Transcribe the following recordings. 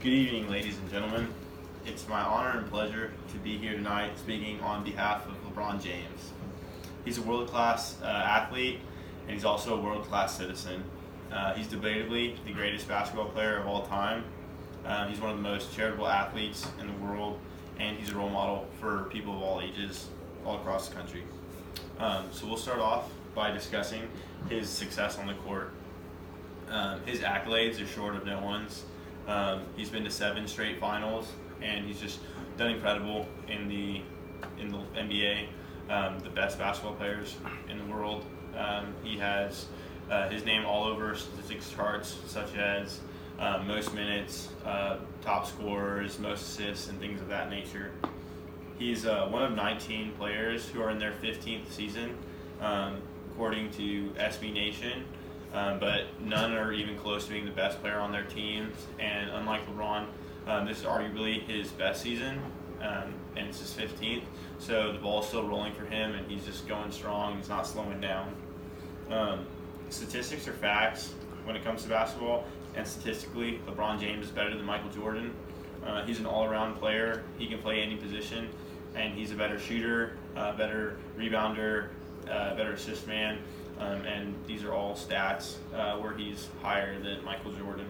Good evening, ladies and gentlemen. It's my honor and pleasure to be here tonight speaking on behalf of LeBron James. He's a world-class athlete, and he's also a world-class citizen. He's debatably the greatest basketball player of all time. He's one of the most charitable athletes in the world, and he's a role model for people of all ages all across the country. So we'll start off by discussing his success on the court. His accolades are short of no one's. He's been to 7 straight finals, and he's just done incredible in the NBA. The best basketball players in the world. He has his name all over statistics charts, such as most minutes, top scorers, most assists, and things of that nature. He's one of 19 players who are in their 15th season, according to SB Nation. But none are even close to being the best player on their teams. And unlike LeBron, this is arguably his best season, and it's his 15th. So the ball's still rolling for him, and he's just going strong. He's not slowing down. Statistics are facts when it comes to basketball, and statistically, LeBron James is better than Michael Jordan. He's an all-around player. He can play any position, and he's a better shooter, better rebounder, better assist man. And these are all stats where he's higher than Michael Jordan.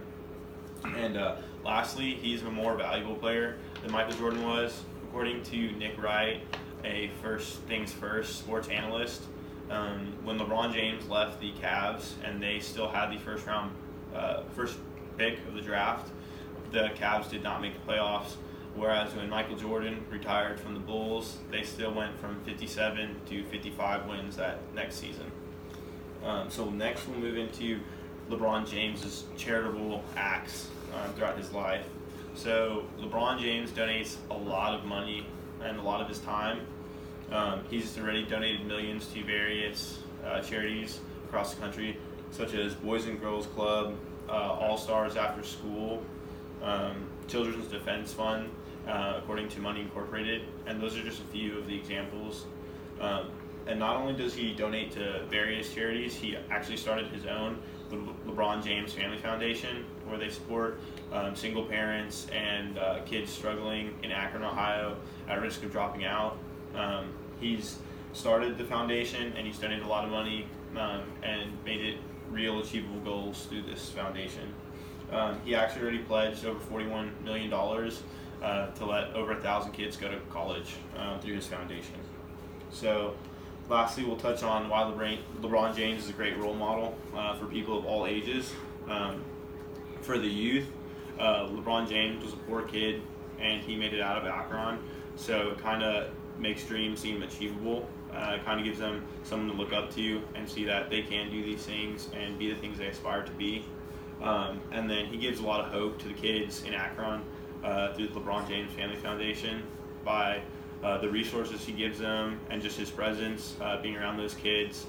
And lastly, he's a more valuable player than Michael Jordan was. According to Nick Wright, a First Things First sports analyst, when LeBron James left the Cavs and they still had the first pick of the draft, the Cavs did not make the playoffs. Whereas when Michael Jordan retired from the Bulls, they still went from 57 to 55 wins that next season. So next we'll move into LeBron James's charitable acts throughout his life. So LeBron James donates a lot of money and a lot of his time. He's already donated millions to various charities across the country, such as Boys and Girls Club, All Stars After School, Children's Defense Fund, according to Money Incorporated, and those are just a few of the examples. And not only does he donate to various charities, he actually started his own, the LeBron James Family Foundation, where they support single parents and kids struggling in Akron, Ohio, at risk of dropping out. He's started the foundation, and he's donated a lot of money and made it real achievable goals through this foundation. He actually already pledged over $41 million to let over 1,000 kids go to college through his foundation. So lastly, we'll touch on why LeBron James is a great role model for people of all ages. For the youth, LeBron James was a poor kid, and he made it out of Akron, so it kind of makes dreams seem achievable. It kind of gives them someone to look up to and see that they can do these things and be the things they aspire to be. And then he gives a lot of hope to the kids in Akron through the LeBron James Family Foundation by the resources he gives them and just his presence, being around those kids.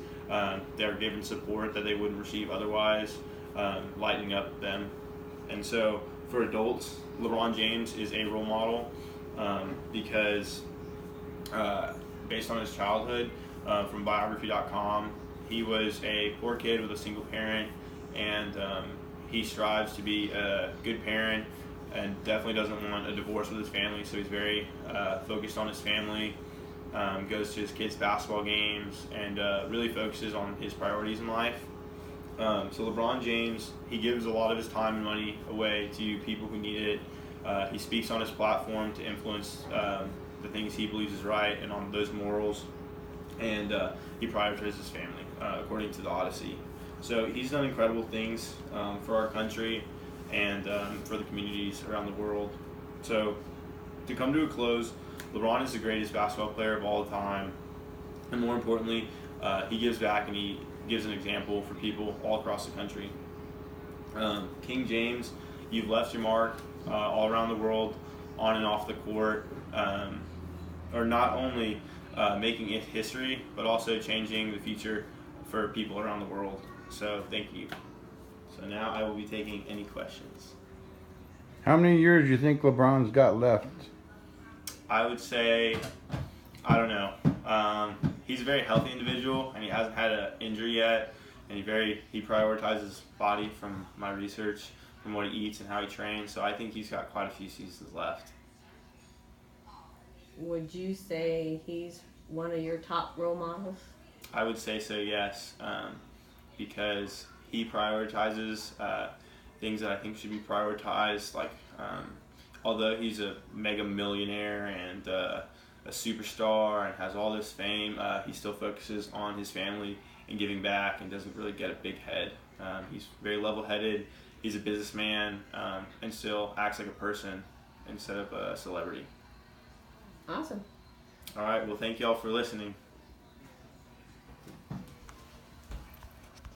They're given support that they wouldn't receive otherwise, lightening up them. And so for adults, LeBron James is a role model because based on his childhood, from biography.com, he was a poor kid with a single parent, and he strives to be a good parent and definitely doesn't want a divorce with his family, so he's very focused on his family, goes to his kids' basketball games, and really focuses on his priorities in life. So LeBron James, he gives a lot of his time and money away to people who need it. He speaks on his platform to influence the things he believes is right and on those morals, and he prioritizes his family, according to the Odyssey. So he's done incredible things for our country and for the communities around the world. So to come to a close, LeBron is the greatest basketball player of all time, and more importantly, he gives back and he gives an example for people all across the country. King James, you've left your mark all around the world, on and off the court, or not only making it history, but also changing the future for people around the world. So thank you. So now I will be taking any questions. How many years do you think LeBron's got left? I would say, I don't know. He's a very healthy individual, and he hasn't had an injury yet, and he prioritizes body from my research. from what he eats and how he trains. So I think he's got quite a few seasons left. Would you say he's one of your top role models? I would say so, yes, because he prioritizes things that I think should be prioritized. Like, although he's a mega millionaire and a superstar and has all this fame, he still focuses on his family and giving back and doesn't really get a big head. He's very level-headed. He's a businessman and still acts like a person instead of a celebrity. Awesome. All right. Well, thank you all for listening.